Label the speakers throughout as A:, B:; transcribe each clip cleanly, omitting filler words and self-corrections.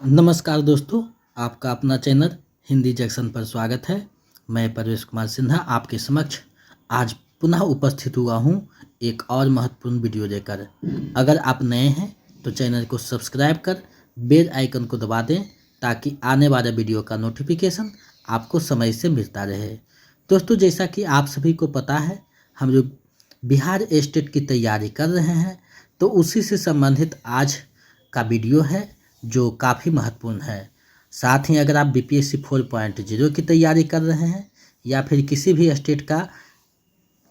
A: नमस्कार दोस्तों, आपका अपना चैनल हिंदी जंक्शन पर स्वागत है। मैं परवेश कुमार सिन्हा आपके समक्ष आज पुनः उपस्थित हुआ हूं एक और महत्वपूर्ण वीडियो लेकर। अगर आप नए हैं तो चैनल को सब्सक्राइब कर बेल आइकन को दबा दें ताकि आने वाले वीडियो का नोटिफिकेशन आपको समय से मिलता रहे। दोस्तों, जैसा कि आप सभी को पता है, हम लोग बिहार स्टेट की तैयारी कर रहे हैं, तो उसी से संबंधित आज का वीडियो है जो काफ़ी महत्वपूर्ण है। साथ ही अगर आप बीपीएससी 4.0 की तैयारी कर रहे हैं या फिर किसी भी स्टेट का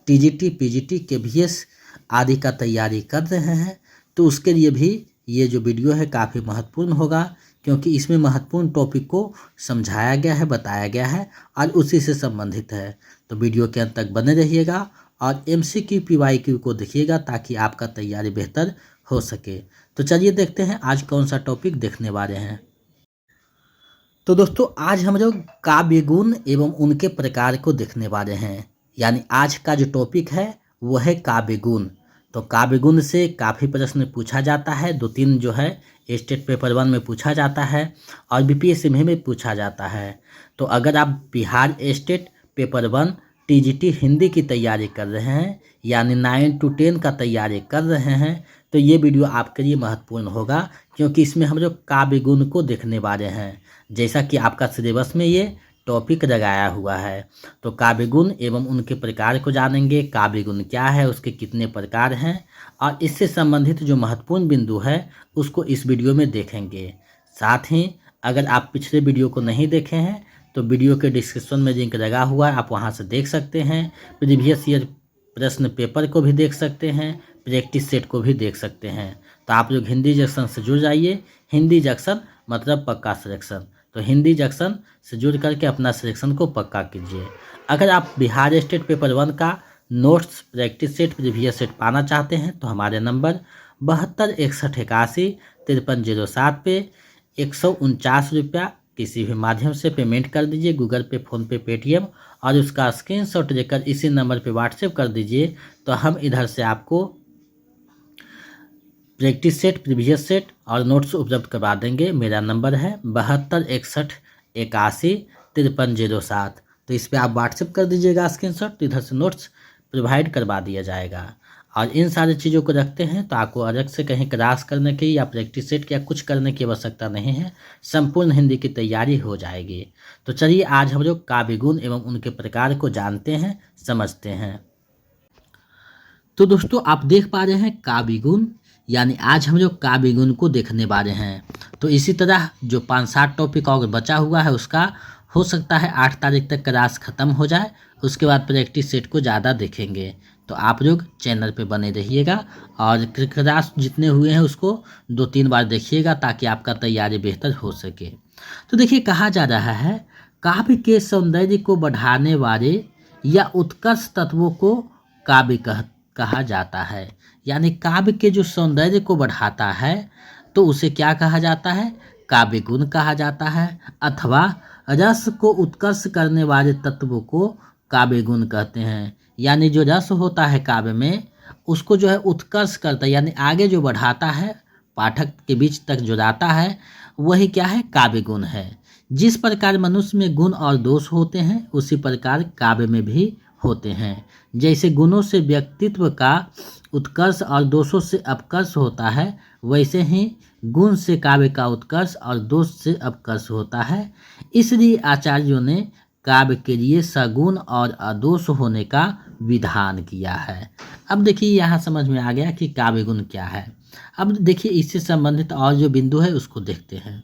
A: टीजीटी, पीजीटी, केवीएस आदि का तैयारी कर रहे हैं, तो उसके लिए भी ये जो वीडियो है काफ़ी महत्वपूर्ण होगा, क्योंकि इसमें महत्वपूर्ण टॉपिक को समझाया गया है, बताया गया है और उसी से संबंधित है। तो वीडियो के अंत तक बने रहिएगा और एमसीक्यू पीवाईक्यू को देखिएगा ताकि आपका तैयारी बेहतर हो सके। तो चलिए देखते हैं आज कौन सा टॉपिक देखने वाले हैं। तो दोस्तों, आज हम लोग काव्य गुण एवं उनके प्रकार को देखने वाले हैं। यानी आज का जो टॉपिक है वो है काव्य गुण। तो काव्य गुण से काफ़ी प्रश्न पूछा जाता है, 2-3 जो है स्टेट पेपर 1 में पूछा जाता है और बीपीएससी में पूछा जाता है। तो अगर आप Bihar state paper 1 TGT Hindi की तैयारी कर रहे हैं, यानी 9 to 10 का तैयारी कर रहे हैं, तो ये वीडियो आपके लिए महत्वपूर्ण होगा, क्योंकि इसमें हम लोग काव्य गुण को देखने वाले हैं। जैसा कि आपका सिलेबस में ये टॉपिक लगाया हुआ है, तो काव्य गुण एवं उनके प्रकार को जानेंगे। काव्य गुण क्या है, उसके कितने प्रकार हैं और इससे संबंधित जो महत्वपूर्ण बिंदु है उसको इस वीडियो में देखेंगे। साथ ही अगर आप पिछले वीडियो को नहीं देखे हैं तो वीडियो के डिस्क्रिप्शन में लिंक लगा हुआ है, आप वहां से देख सकते हैं। प्रीवियस ईयर प्रश्न पेपर को भी देख सकते हैं, प्रैक्टिस सेट को भी देख सकते हैं। तो आप लोग हिंदी जंक्शन से जुड़ जाइए। हिंदी जंक्शन मतलब पक्का सिलेक्शन। तो हिंदी जंक्शन से जुड़ करके अपना सिलेक्शन को पक्का कीजिए। अगर आप बिहार स्टेट पेपर 1 का notes, practice set, previous set पाना चाहते हैं तो हमारे नंबर 7261815307 पे 149 रुपया किसी भी माध्यम से पेमेंट कर दीजिए, गूगल पे, फ़ोन पे, पेटीएम, और उसका स्क्रीनशॉट लेकर इसी नंबर पे व्हाट्सएप कर दीजिए। तो हम इधर से आपको प्रैक्टिस सेट, प्रीवियस सेट और नोट्स उपलब्ध करवा देंगे। मेरा नंबर है 7261815307। तो इस पर आप व्हाट्सएप कर दीजिएगा स्क्रीनशॉट, तो इधर से नोट्स प्रोवाइड करवा दिया जाएगा। और इन सारी चीज़ों को रखते हैं तो आपको अलग से कहीं क्लास करने की या प्रैक्टिस सेट या कुछ करने की आवश्यकता नहीं है, संपूर्ण हिंदी की तैयारी हो जाएगी। तो चलिए आज हम लोग काव्य गुण एवं उनके प्रकार को जानते हैं, समझते हैं। तो दोस्तों, आप देख पा रहे हैं काव्य गुण, यानी आज हम लोग काव्य गुण को देखने वाले हैं। तो इसी तरह जो 5-7 टॉपिक और बचा हुआ है उसका हो सकता है 8 तारीख तक क्लास ख़त्म हो जाए, उसके बाद प्रैक्टिस सेट को ज़्यादा देखेंगे। तो आप लोग चैनल पे बने रहिएगा और क्लास जितने हुए हैं उसको 2-3 बार देखिएगा ताकि आपका तैयारी बेहतर हो सके। तो देखिए, कहा जा रहा है काव्य के सौंदर्य को बढ़ाने वाले या उत्कर्ष तत्वों को काव्य कहा जाता है। यानी काव्य के जो सौंदर्य को बढ़ाता है तो उसे क्या कहा जाता है? काव्य गुण कहा जाता है। अथवा रस को उत्कर्ष करने वाले तत्वों को काव्य गुण कहते हैं। यानी जो रस होता है काव्य में उसको जो है उत्कर्ष करता है, यानी आगे जो बढ़ाता है, पाठक के बीच तक जो लाता है, वही क्या है? काव्य गुण है। जिस प्रकार मनुष्य में गुण और दोष होते हैं उसी प्रकार काव्य में भी होते हैं। जैसे गुणों से व्यक्तित्व का उत्कर्ष और दोषों से अपकर्ष होता है, वैसे ही गुण से काव्य का उत्कर्ष और दोष से अपकर्ष होता है। इसलिए आचार्यों ने काव्य के लिए सगुण और अदोष होने का विधान किया है। अब देखिए, यहाँ समझ में आ गया कि काव्य गुण क्या है। अब देखिए, इससे संबंधित और जो बिंदु है उसको देखते हैं।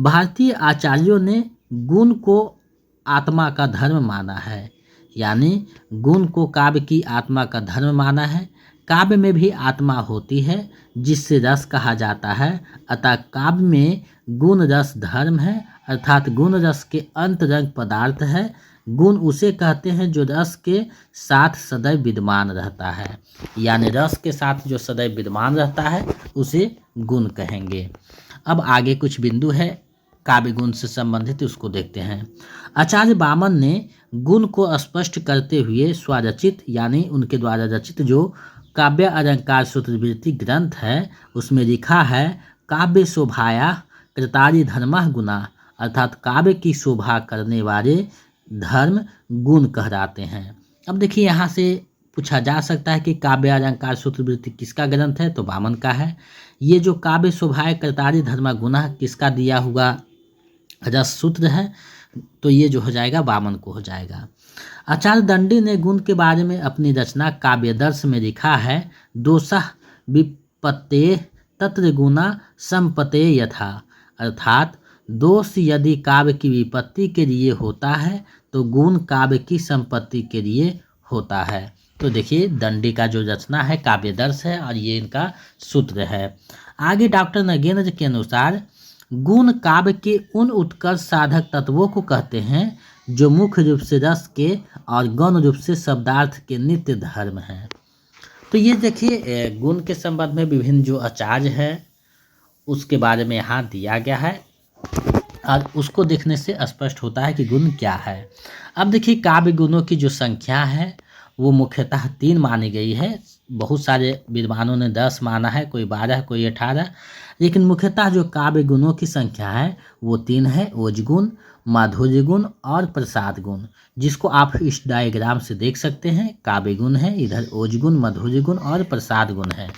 A: भारतीय आचार्यों ने गुण को आत्मा का धर्म माना है। यानी गुण को काव्य की आत्मा का धर्म माना है। काव्य में भी आत्मा होती है जिससे रस कहा जाता है। अतः काव्य में गुण रस धर्म है, अर्थात गुण रस के अंतरंग पदार्थ है। गुण उसे कहते हैं जो रस के साथ सदैव विद्यमान रहता है। यानी रस के साथ जो सदैव विद्यमान रहता है उसे गुण कहेंगे। अब आगे कुछ बिंदु है काव्य गुण से संबंधित, उसको देखते हैं। आचार्य वामन ने गुण को स्पष्ट करते हुए स्वरचित, यानी उनके द्वारा रचित जो काव्य अलंकार सूत्रवृत्ति ग्रंथ है उसमें लिखा है, काव्य शोभाया कृतारि धर्मः गुना, अर्थात काव्य की शोभा करने वाले धर्म गुण कहलाते हैं। अब देखिए यहाँ से पूछा जा सकता है कि काव्य अलंकार सूत्रवृत्ति किसका ग्रंथ है, तो वामन का है। ये जो काव्य शोभाए कर्तारि धर्म गुना किसका दिया हुआ रस सूत्र है, तो ये जो हो जाएगा वामन को हो जाएगा। आचार्य दंडी ने गुण के बारे में अपनी रचना काव्यदर्श में लिखा है, दोषः विपत्ते तत्र गुना संपते यथा, अर्थात दोष यदि काव्य की विपत्ति के लिए होता है तो गुण काव्य की संपत्ति के लिए होता है। तो देखिए दंडी का जो रचना है काव्यदर्श है और ये इनका सूत्र है। आगे डॉक्टर नगेंद्र के अनुसार गुण काव्य के उन उत्कर्ष साधक तत्वों को कहते हैं जो मुख्य रूप से रस के और गौण रूप से शब्दार्थ के नित्य धर्म हैं। तो ये देखिए गुण के संबंध में विभिन्न जो आचार्य है उसके बारे में यहाँ दिया गया है और उसको देखने से स्पष्ट होता है कि गुण क्या है। अब देखिए काव्य गुणों की जो संख्या है वो मुख्यतः 3 मानी गई है। बहुत सारे विद्वानों ने 10 माना है, कोई 12, कोई 18, लेकिन मुख्यतः जो काव्य गुणों की संख्या है वो 3 है, ओज गुण, माधुर्य गुण और प्रसाद गुण, जिसको आप इस डायग्राम से देख सकते हैं। काव्य गुण है, इधर ओज गुण, माधुर्य गुण और प्रसाद गुण है।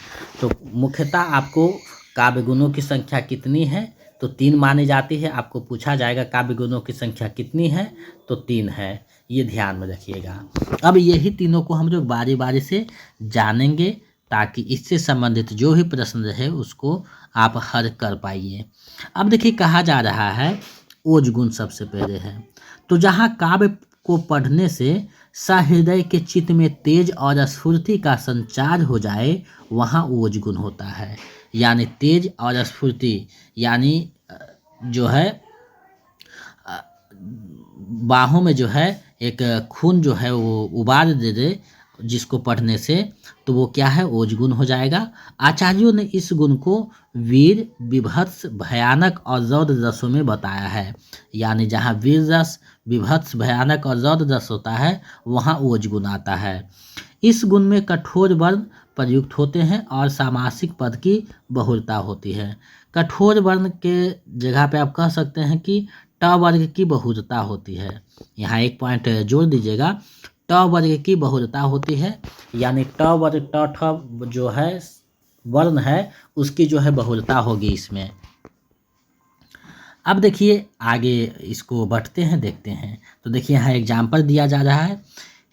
A: तो मुख्यतः आपको काव्य गुणों की संख्या कितनी है, तो 3 मानी जाती है। आपको पूछा जाएगा काव्य गुणों की संख्या कितनी है, तो 3 है, ये ध्यान में रखिएगा। अब यही तीनों को हम लोग बारी बारी से जानेंगे ताकि इससे संबंधित जो भी प्रश्न रहे उसको आप हल कर पाइए। अब देखिए कहा जा रहा है ओज गुण सबसे पहले है, तो जहाँ काव्य को पढ़ने से सहृदय के चित्त में तेज और स्फूर्ति का संचार हो जाए वहाँ ओज गुण होता है। यानी तेज और स्फूर्ति यानी जो है बाहों में जो है एक खून जो है वो उबाल दे दे जिसको पढ़ने से, तो वो क्या है, ओज गुण हो जाएगा। आचार्यों ने इस गुण को वीर, विभत्स, भयानक और रौद्र रसों में बताया है। यानी जहाँ वीर रस, विभत्स, भयानक और रौद्र रस होता है वहाँ ओज गुण आता है। इस गुण में कठोर वर्ण प्रयुक्त होते हैं और सामासिक पद की बहुलता होती है। कठोर वर्ण के जगह पे आप कह सकते हैं कि ट वर्ग की बहुलता होती है। यहाँ एक पॉइंट जोड़ दीजिएगा, ट वर्ग की बहुलता होती है, यानी ट वर्ग ट ठ जो है वर्ण है उसकी जो है बहुलता होगी इसमें। अब देखिए आगे इसको बढ़ते हैं, देखते हैं। तो देखिए यहाँ एग्जाम्पल दिया जा रहा है,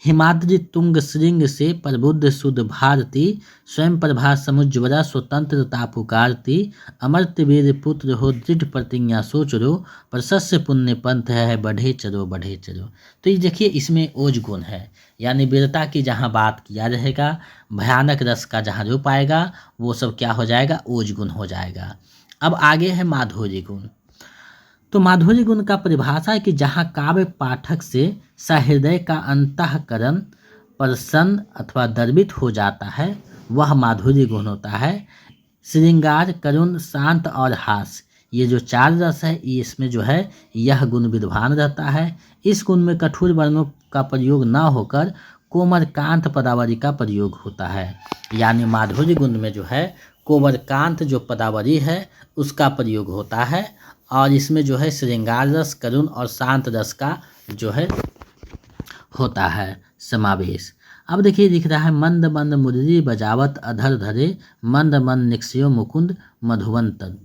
A: हिमाद्रि तुंग श्रृंग से प्रबुद्ध शुद्ध भारती, स्वयं प्रभा समुज्ज्वला स्वतंत्रता पुकारती, अमर्त्य वीर पुत्र हो दृढ़ प्रतिज्ञा सोच रो, प्रशस्य पुण्य पंथ है बढ़े चलो बढ़े चलो। तो ये देखिए इसमें ओज गुण है, यानी वीरता की जहाँ बात किया रहेगा, भयानक रस का जहाँ रूप आएगा वो सब क्या हो जाएगा, ओज गुण हो जाएगा। अब आगे है माधुर्य गुण। तो माधुर्य गुण का परिभाषा है कि जहाँ काव्य पाठक से सहृदय का अंतःकरण प्रसन्न अथवा द्रवित हो जाता है वह माधुर्य गुण होता है। श्रृंगार, करुण, शांत और हास, ये जो 4 रस है इसमें जो है यह गुण विद्वान रहता है। इस गुण में कठोर वर्णों का प्रयोग न होकर कोमलकांत पदावली का प्रयोग होता है। यानी माधुर्य गुण में जो है कोमलकांत जो पदावली है उसका प्रयोग होता है और इसमें जो है श्रृंगार रस, करुण और शांत रस का जो है होता है समावेश। अब देखिए दिख रहा है, मंद मंद मुरली बजावत अधर धरे, मंद मंद निक्ष्यो मुकुंद मधुवन तन।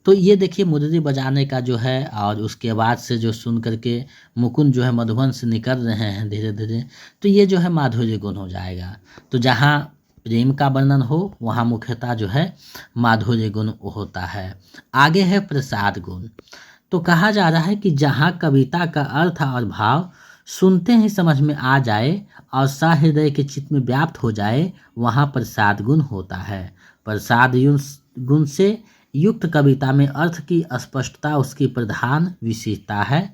A: तो ये देखिए मुरली बजाने का जो है और उसके आवाज़ से जो सुन करके मुकुंद जो है मधुवन से निकल रहे हैं धीरे धीरे, तो ये जो है माधुर्य गुण हो जाएगा। तो जहाँ प्रेम का वर्णन हो वहाँ मुख्यतः जो है माधुर्य गुण होता है। आगे है प्रसाद गुण। तो कहा जा रहा है कि जहाँ कविता का अर्थ और भाव सुनते ही समझ में आ जाए और सहृदय के चित्त में व्याप्त हो जाए वहाँ प्रसाद गुण होता है। प्रसाद गुण से युक्त कविता में अर्थ की स्पष्टता उसकी प्रधान विशेषता है।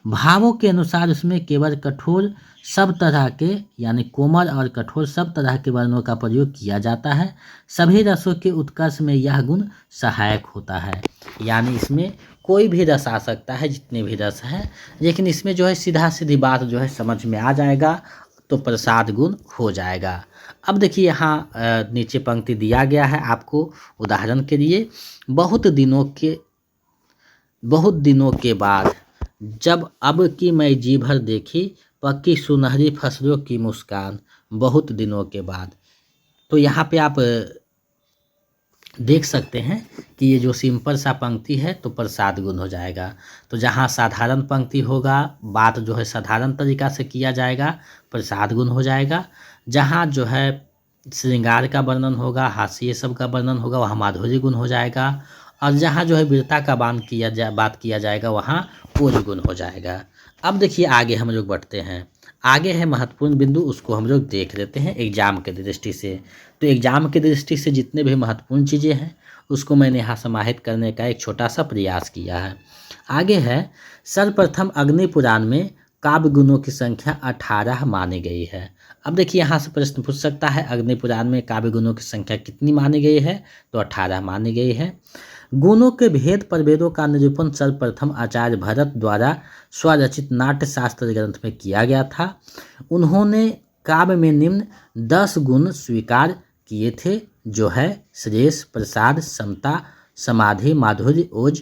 A: भावों के अनुसार उसमें केवल कठोर सब तरह के यानी कोमल और कठोर सब तरह के वर्णों का प्रयोग किया जाता है। सभी रसों के उत्कर्ष में यह गुण सहायक होता है। यानी इसमें कोई भी रस आ सकता है, जितने भी रस हैं, लेकिन इसमें जो है सीधा सीधी बात जो है समझ में आ जाएगा तो प्रसाद गुण हो जाएगा। अब देखिए यहाँ नीचे पंक्ति दिया गया है आपको उदाहरण के लिए, बहुत दिनों के बाद जब अब की मैं जी भर देखी पक्की सुनहरी फसलों की मुस्कान, बहुत दिनों के बाद। तो यहाँ पे आप देख सकते हैं कि ये जो सिंपल सा पंक्ति है तो प्रसाद गुण हो जाएगा। तो जहाँ साधारण पंक्ति होगा, बात जो है साधारण तरीका से किया जाएगा, प्रसाद गुण हो जाएगा। जहाँ जो है श्रृंगार का वर्णन होगा, हास्य सब का वर्णन होगा, वहाँ माधुर्य गुण हो जाएगा। और जहाँ जो है वीरता का बात किया जाएगा, वहाँ ओज गुण हो जाएगा। अब देखिए आगे हम लोग बढ़ते हैं। आगे है महत्वपूर्ण बिंदु, उसको हम लोग देख लेते हैं एग्जाम के दृष्टि से। तो एग्जाम की दृष्टि से जितने भी महत्वपूर्ण चीज़ें हैं उसको मैंने यहाँ समाहित करने का एक छोटा सा प्रयास किया है। आगे है सर्वप्रथम अग्नि पुराण में काव्य गुणों की संख्या 18 मानी गई है। अब देखिए यहाँ से प्रश्न पूछ सकता है अग्नि पुराण में काव्य गुणों की संख्या कितनी मानी गई है, तो 18 मानी गई है। गुणों के भेद प्रभेदों का निरूपण सर्वप्रथम आचार्य भरत द्वारा स्वरचित नाट्य शास्त्र ग्रंथ में किया गया था। उन्होंने काव्य में निम्न 10 गुण स्वीकार किए थे, जो है श्रेष्ठ, प्रसाद, समता, समाधि, माधुर्य, ओज,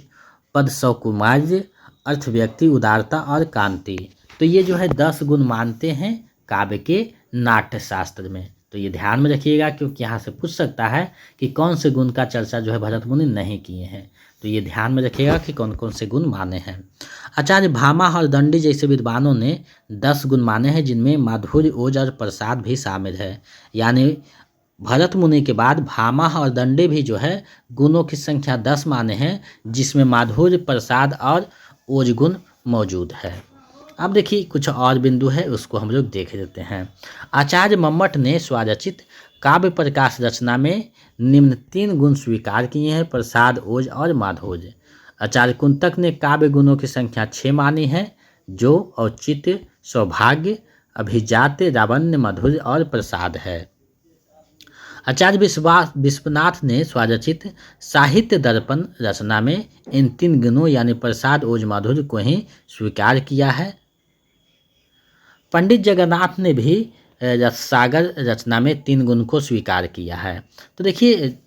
A: पद, सौकुमार्य, अर्थ, व्यक्ति, उदारता और कांति। तो ये जो है 10 गुण मानते हैं काव्य के नाट्य शास्त्र में। तो ये ध्यान में रखिएगा क्योंकि यहाँ से पूछ सकता है कि कौन से गुण का चर्चा जो है भरत मुनि नहीं किए हैं। तो ये ध्यान में रखिएगा कि कौन कौन से गुण माने हैं। आचार्य भामा और दंडी जैसे विद्वानों ने 10 गुण माने हैं, जिनमें माधुर्य, ओज और प्रसाद भी शामिल है। यानी भरत मुनि के बाद भामा और दंडी भी जो है गुणों की संख्या 10 माने हैं, जिसमें माधुर्य, प्रसाद और ओज गुण मौजूद है। अब देखिए कुछ और बिंदु है, उसको हम लोग देख लेते हैं। आचार्य मम्मट ने स्वरचित काव्य प्रकाश रचना में निम्न 3 गुण स्वीकार किए हैं, प्रसाद, ओज और माधुर्य। आचार्य कुंतक ने काव्य गुणों की संख्या 6 मानी है, जो औचित्य, सौभाग्य, अभिजात्य, लावण्य, माधुर्य और प्रसाद है। आचार्य विश्वनाथ ने स्वरचित साहित्य दर्पण रचना में इन 3 गुणों यानी प्रसाद, ओज, माधुर्य को ही स्वीकार किया है। पंडित जगन्नाथ ने भी रससागर रचना में 3 गुण को स्वीकार किया है। तो देखिए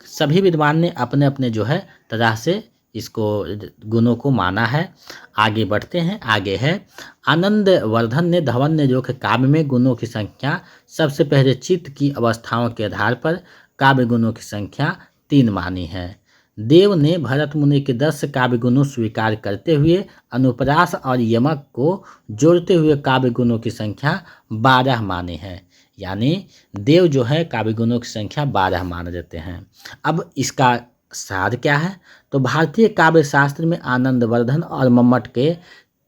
A: सभी विद्वान ने अपने अपने जो है तरह से इसको गुणों को माना है। आगे बढ़ते हैं। आगे है आनंद वर्धन ने धवन ने जो काव्य में गुणों की संख्या सबसे पहले चित्त की अवस्थाओं के आधार पर काव्य गुणों की संख्या 3 मानी है। देव ने भरत मुनि के 10 काव्य गुणों स्वीकार करते हुए अनुप्रास और यमक को जोड़ते हुए काव्य गुणों की संख्या 12 माने हैं। यानी देव जो है काव्य गुणों की संख्या 12 मान देते हैं। अब इसका सार क्या है, तो भारतीय काव्य शास्त्र में आनंदवर्धन और मम्मट के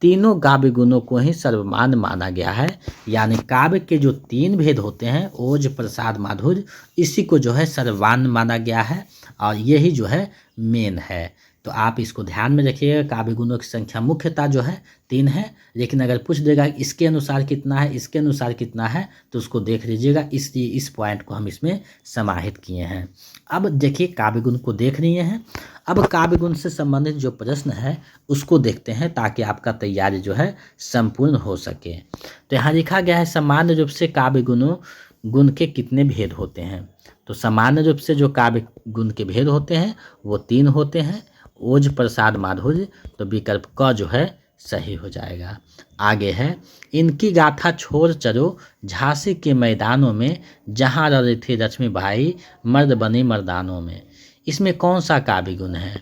A: तीनों काव्य गुणों को ही सर्वमान्य माना गया है। यानी काव्य के जो 3 भेद होते हैं ओज, प्रसाद, माधुर्य, इसी को जो है सर्वमान्य माना गया है और यही जो है मेन है। तो आप इसको ध्यान में रखिएगा। काव्य गुणों की संख्या मुख्यतः जो है 3 है, लेकिन अगर पूछ देगा इसके अनुसार कितना है, इसके अनुसार कितना है, तो उसको देख लीजिएगा। इसलिए इस पॉइंट को हम इसमें समाहित किए हैं। अब देखिए काव्य गुण को देख लिए हैं। अब काव्य गुण से संबंधित जो प्रश्न है उसको देखते हैं ताकि आपका तैयारी जो है संपूर्ण हो सके। तो यहाँ लिखा गया है सामान्य रूप से काव्य गुण के कितने भेद होते हैं। तो सामान्य रूप से जो काव्य गुण के भेद होते हैं वो 3 होते हैं, ओज, प्रसाद, माधुर्य। तो विकल्प क जो है सही हो जाएगा। आगे है इनकी गाथा छोड़ चलो झांसी के मैदानों में, जहाँ रही थी लक्ष्मीबाई मर्द बनी मर्दानों में। इसमें कौन सा काव्य गुण है,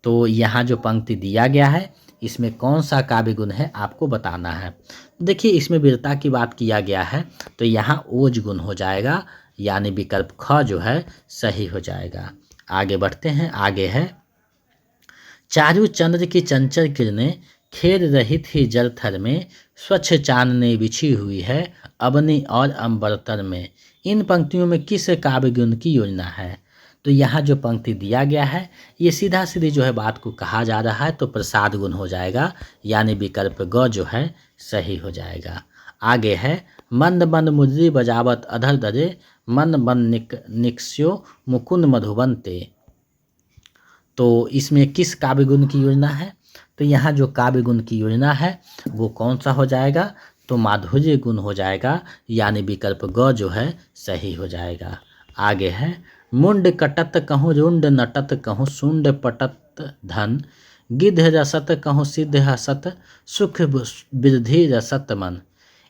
A: तो यहाँ जो पंक्ति दिया गया है इसमें कौन सा काव्य गुण है आपको बताना है। देखिए इसमें वीरता की बात किया गया है तो यहाँ ओज गुण हो जाएगा, यानी विकल्प ख जो है सही हो जाएगा। आगे बढ़ते हैं। आगे है चारू चंद्र की चंचल किरणें खेल रही थी जल थर में, स्वच्छ चांदनी बिछी हुई है अबनी और अंबरतर में। इन पंक्तियों में किस काव्य गुण की योजना है। तो यहाँ जो पंक्ति दिया गया है ये सीधा सीधी जो है बात को कहा जा रहा है, तो प्रसाद गुण हो जाएगा, यानी विकल्प ग जो है सही हो जाएगा। आगे है मंद मंद मुरली बजावत अधर दरे, मन बन निक्स्यो मुकुंद मधुबन ते। तो इसमें किस काव्य गुण की योजना है, तो यहाँ जो काव्य गुण की योजना है वो कौन सा हो जाएगा, तो माधुर्य गुण हो जाएगा, यानी विकल्प ग जो है सही हो जाएगा। आगे है मुंड कटत कहूँ रुंड नटत कहूँ सुंड पटत धन गिद्ध रसत कहूँ सिद्ध हसत सुख वृद्धि रसत मन।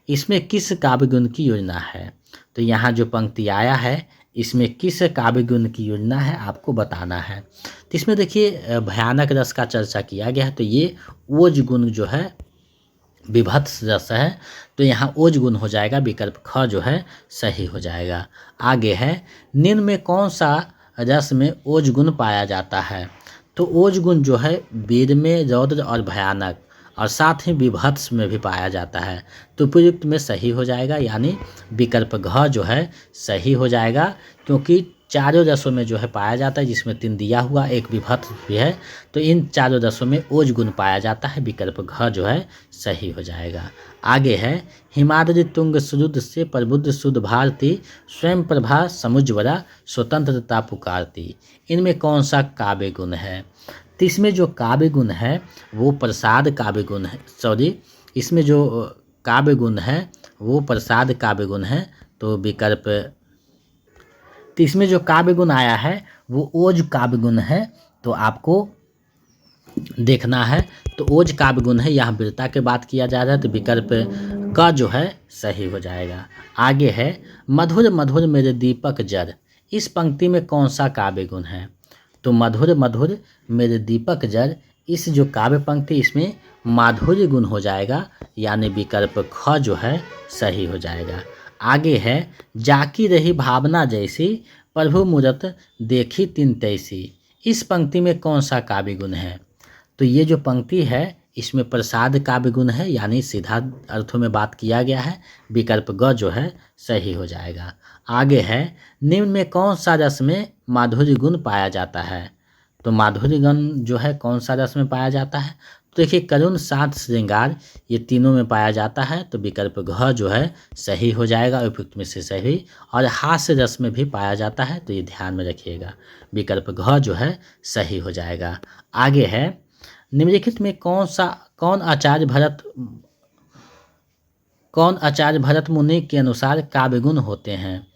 A: इसमें किस काव्य गुण की योजना है? तो यहाँ जो पंक्ति आया है इसमें किस काव्य गुण की योजना है आपको बताना है। तो इसमें देखिए भयानक रस का चर्चा किया गया है, तो ये ओज गुण जो है विभत्स रस है, तो यहाँ ओज गुण हो जाएगा, विकल्प ख जो है सही हो जाएगा। आगे है निम्न में कौन सा रस में ओज गुण पाया जाता है? तो ओज गुण जो है वीर में, रौद्र और भयानक और साथ ही विभत्स में भी पाया जाता है, तो उपयुक्त में सही हो जाएगा, यानी विकल्प घ जो है सही हो जाएगा, क्योंकि चारों रसों में जो है पाया जाता है, जिसमें 3 दिया हुआ, एक विभत्स भी है, तो इन चारों रसों में ओज गुण पाया जाता है, विकल्प घ जो है सही हो जाएगा। आगे है हिमाद्रि तुंग सुरुद से प्रबुद्ध सुध भारती स्वयं प्रभा समुज्वला स्वतंत्रता पुकारती। इनमें कौन सा काव्य गुण है? तो इसमें जो काव्य गुण है वो प्रसाद काव्य गुण है, इसमें जो काव्य गुण है वो प्रसाद काव्य गुण है, तो विकल्प, तो इसमें जो काव्य गुण आया है वो ओज काव्य गुण है, तो आपको देखना है, तो ओज काव्य गुण है, यहाँ वीरता के बात किया जा रहा है, तो विकल्प क जो है सही हो जाएगा। आगे है मधुर मधुर मेरे दीपक जर, इस पंक्ति में कौन सा काव्य गुण है? तो मधुर मधुर मेरे दीपक जर, इस जो काव्य पंक्ति इसमें माधुर्य गुण हो जाएगा, यानी विकल्प ख जो है सही हो जाएगा। आगे है जाकी रही भावना जैसी प्रभु मूरत देखी तिन तैसी, इस पंक्ति में कौन सा काव्य गुण है? तो ये जो पंक्ति है इसमें प्रसाद काव्य गुण है, यानी सीधा अर्थों में बात किया गया है, विकल्प ग जो है सही हो जाएगा। आगे है निम्न में कौन सा रस में माधुर्य गुण पाया जाता है? तो माधुर्य गुण जो है कौन सा रस में पाया जाता है? तो देखिए करुण सात श्रृंगार, ये तीनों में पाया जाता है, तो विकल्प घ जो है सही हो जाएगा, उपयुक्त में से सही। और हास्य रस में भी पाया जाता है, तो ये ध्यान में रखिएगा, विकल्प घ जो है सही हो जाएगा। आगे है निम्नलिखित में कौन आचार्य भरत मुनि के अनुसार काव्य गुण होते हैं?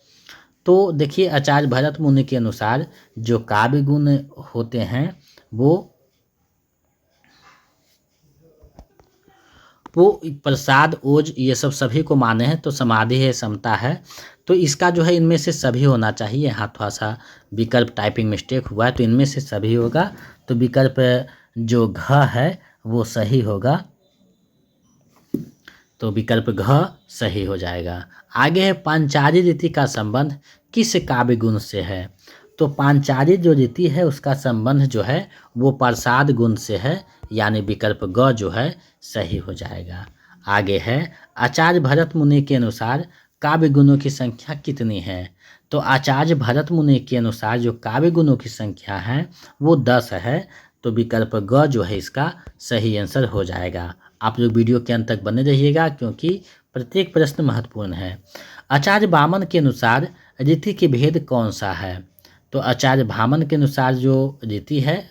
A: तो देखिए आचार्य भरत मुनि के अनुसार जो काव्य गुण होते हैं वो प्रसाद, ओज, ये सब सभी को माने हैं, तो समाधि है, समता है, तो इसका जो है इनमें से सभी होना चाहिए। यहाँ थोड़ा सा विकल्प टाइपिंग मिस्टेक हुआ है, तो इनमें से सभी होगा, तो विकल्प जो घ है वो सही होगा, तो विकल्प घ सही हो जाएगा। आगे है पांचाली रीति का संबंध किस काव्य गुण से है? तो पांचाली जो रीति है उसका संबंध जो है वो प्रसाद गुण से है, यानी विकल्प ग जो है सही हो जाएगा। आगे है आचार्य भरत मुनि के अनुसार काव्य गुणों की संख्या कितनी है? तो आचार्य भरत मुनि के अनुसार जो काव्य गुणों की संख्या है वो 10 है, तो विकल्प ग जो है इसका सही आंसर हो जाएगा। आप लोग वीडियो के अंत तक बने रहिएगा, क्योंकि प्रत्येक प्रश्न महत्वपूर्ण है। आचार्य वामन के अनुसार रीति के भेद कौन सा है? तो आचार्य वामन के अनुसार जो रीति है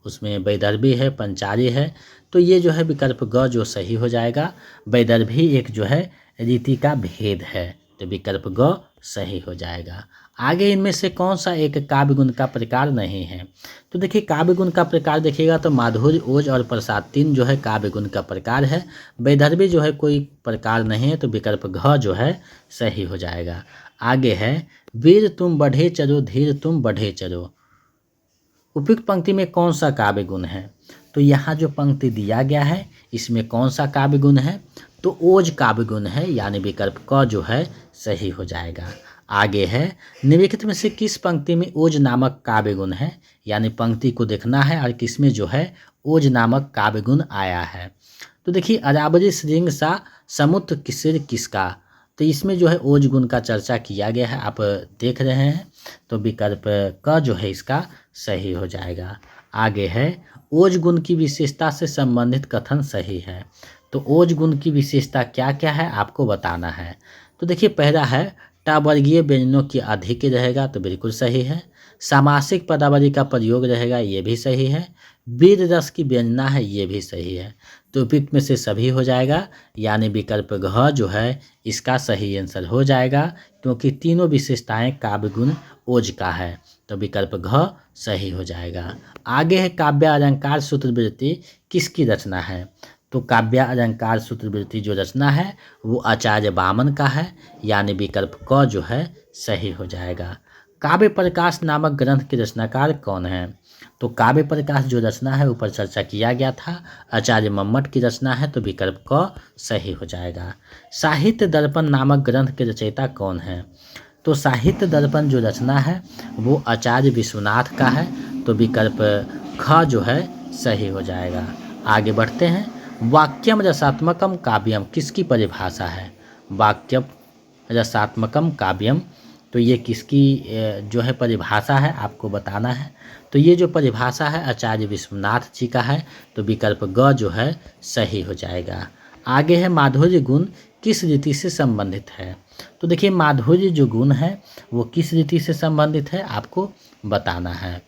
A: उसमें वैदर्भी है, पंचाली है, तो ये जो है विकल्प ग जो सही हो जाएगा। वैदर्भी एक जो है रीति का भेद है, तो विकल्प ग सही हो जाएगा। आगे इनमें से कौन सा एक काव्य गुण का प्रकार नहीं है? तो देखिए काव्य गुण का प्रकार देखिएगा तो माधुर्य, ओज और प्रसाद 3 जो है काव्य गुण का प्रकार है। वैदर्भी जो है कोई प्रकार नहीं है, तो विकल्प घ जो है सही हो जाएगा। आगे है वीर तुम बढ़े चलो धीर तुम बढ़े चलो, उपयुक्त पंक्ति में कौन सा काव्य गुण है? तो यहाँ जो पंक्ति दिया गया है इसमें कौन सा काव्य गुण है? तो ओज काव्य गुण है, यानी विकल्प क जो है सही हो जाएगा। आगे है निम्नलिखित में से किस पंक्ति में ओज नामक काव्य गुण है? यानी पंक्ति को देखना है और किसमें जो है ओज नामक काव्य गुण आया है। तो देखिए अरावली श्रृंग सा समुद्र किसिर किसका, तो इसमें जो है ओज गुण का चर्चा किया गया है, आप देख रहे हैं, तो विकल्प क जो है इसका सही हो जाएगा। आगे है ओज गुण की विशेषता से संबंधित कथन सही है। तो ओज गुण की विशेषता क्या क्या है आपको बताना है। तो देखिए पहला है टा वर्गीय व्यंजनों की अधिक रहेगा, तो बिल्कुल सही है। सामासिक पदावली का प्रयोग रहेगा, ये भी सही है। वीर रस की व्यंजना है, ये भी सही है। तो उपयुक्त में से सभी हो जाएगा, यानी विकल्प घ जो है इसका सही आंसर हो जाएगा, क्योंकि तीनों विशेषताएं काव्य गुण ओज का है। तो विकल्प घ सही हो जाएगा। आगे है काव्य अलंकार सूत्रवृत्ति किसकी रचना है। तो काव्य अलंकार सूत्रवृत्ति जो रचना है वो आचार्य वामन का है, यानी विकल्प क जो है सही हो जाएगा। काव्य प्रकाश नामक ग्रंथ के रचनाकार कौन है। तो काव्य प्रकाश जो रचना है ऊपर चर्चा किया गया था, आचार्य मम्मट की रचना है, तो विकल्प क सही हो जाएगा। साहित्य दर्पण नामक ग्रंथ के रचयिता कौन है। तो साहित्य दर्पण जो रचना है वो आचार्य विश्वनाथ का है, तो विकल्प ख जो है सही हो जाएगा। आगे बढ़ते हैं। वाक्यम रसात्मकम काव्यम किसकी परिभाषा है। वाक्यम रसात्मकम काव्यम, तो ये किसकी जो है परिभाषा है आपको बताना है। तो ये जो परिभाषा है आचार्य विश्वनाथ जी का है, तो विकल्प ग जो है सही हो जाएगा। आगे है माधुर्य गुण किस रीति से संबंधित है। तो देखिए माधुर्य जो गुण है वो किस रीति से संबंधित है आपको बताना है।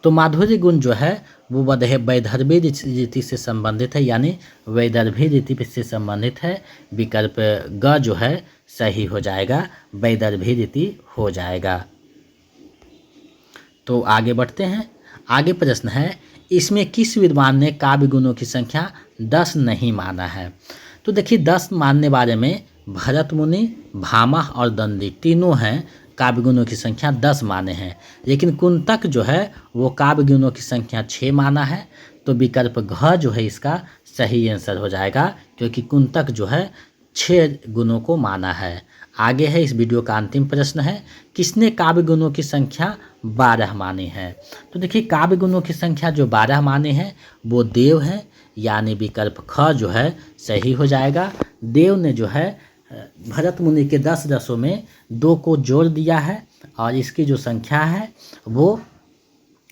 A: तो माधुर्य गुण जो है वो वैदर्भी रीति से संबंधित है, यानी वैदर्भी रीति से संबंधित है। विकल्प ग जो है सही हो जाएगा, वैदर्भी रीति हो जाएगा। तो आगे बढ़ते हैं। आगे प्रश्न है, इसमें किस विद्वान ने काव्य गुणों की संख्या 10 नहीं माना है। तो देखिए 10 मानने वाले में भरत मुनि, भामह और दंडी तीनों हैं, काव्य गुणों की संख्या 10 माने हैं। लेकिन कुंतक जो है वो काव्य गुणों की संख्या 6 माना है, तो विकल्प घ जो है इसका सही आंसर हो जाएगा, क्योंकि कुंतक जो है 6 गुणों को माना है। आगे है इस वीडियो का अंतिम प्रश्न है, किसने काव्य गुणों की संख्या 12 मानी है। तो देखिए काव्य गुणों की संख्या जो 12 माने हैं वो देव हैं, यानी विकल्प ख जो है सही हो जाएगा। देव ने जो है भरत मुनि के 10 रसों में 2 को जोड़ दिया है और इसकी जो संख्या है वो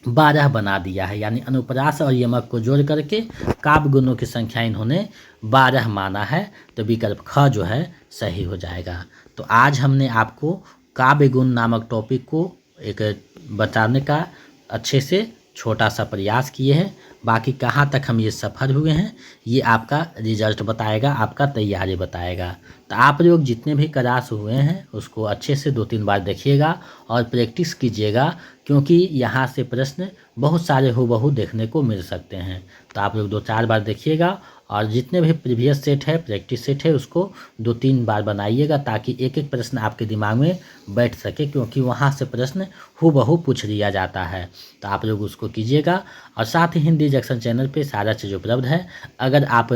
A: 12 बना दिया है, यानी अनुप्रास और यमक को जोड़ करके काव्य गुणों की संख्या इन्होंने 12 माना है, तो विकल्प ख जो है सही हो जाएगा। तो आज हमने आपको काव्य गुण नामक टॉपिक को एक बताने का अच्छे से छोटा सा प्रयास किए हैं। बाकी कहाँ तक हम ये सफल हुए हैं ये आपका रिजल्ट बताएगा, आपका तैयारी बताएगा। तो आप लोग जितने भी क्लास हुए हैं उसको अच्छे से 2-3 बार देखिएगा और प्रैक्टिस कीजिएगा, क्योंकि यहाँ से प्रश्न बहुत सारे हूबहू देखने को मिल सकते हैं। तो आप लोग 2-4 बार देखिएगा और जितने भी प्रीवियस सेट है, प्रैक्टिस सेट है, उसको 2-3 बार बनाइएगा, ताकि एक एक प्रश्न आपके दिमाग में बैठ सके, क्योंकि वहाँ से प्रश्न हूबहू पूछ लिया जाता है। तो आप लोग उसको कीजिएगा। और साथ ही हिंदी जंक्शन चैनल पे सारा चीज़ उपलब्ध है। अगर आप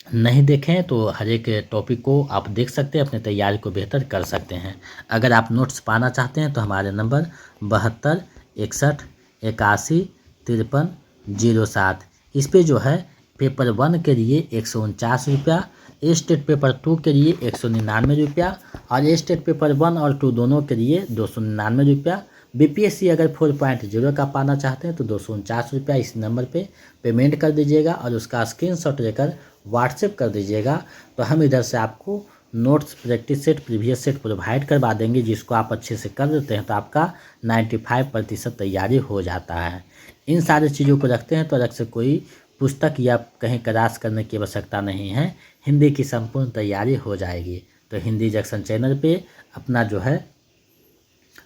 A: नहीं देखें तो हर एक टॉपिक को आप देख सकते हैं, अपने तैयारी को बेहतर कर सकते हैं। अगर आप नोट्स पाना चाहते हैं तो हमारे नंबर 72 61 81 53 07, इस पे जो है पेपर 1 के लिए 149 रुपया, स्टेट पेपर 2 के लिए 199 रुपया और स्टेट पेपर 1 और 2 दोनों के लिए 299 रुपया। बीपीएससी अगर 4.0 का पाना चाहते हैं तो 249 रुपया इस नंबर पे पेमेंट कर दीजिएगा और उसका स्क्रीनशॉट लेकर व्हाट्सएप कर दीजिएगा। तो हम इधर से आपको notes, practice set, previous set provide करवा देंगे, जिसको आप अच्छे से कर देते हैं तो आपका 95% तैयारी हो जाता है। इन सारी चीज़ों को रखते हैं तो अलग से कोई पुस्तक या कहीं क्लास करने की आवश्यकता नहीं है, हिंदी की संपूर्ण तैयारी हो जाएगी। तो हिंदी जंक्शन चैनल पे अपना जो है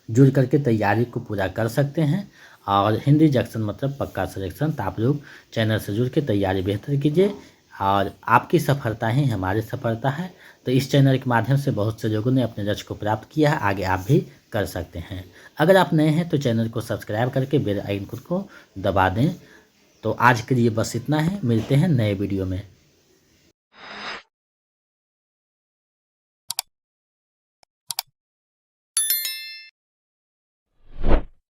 A: जुड़ करके तैयारी को पूरा कर सकते हैं। और हिंदी जंक्शन मतलब पक्का सिलेक्शन। तो आप लोग चैनल से जुड़ के तैयारी बेहतर कीजिए और आपकी सफलता ही हमारी सफलता है। तो इस चैनल के माध्यम से बहुत से लोगों ने अपने लक्ष्य को प्राप्त किया है, आगे आप भी कर सकते हैं। अगर आप नए हैं तो चैनल को सब्सक्राइब करके बेल आइकन को दबा दें। तो आज के लिए बस इतना है, मिलते हैं नए वीडियो में।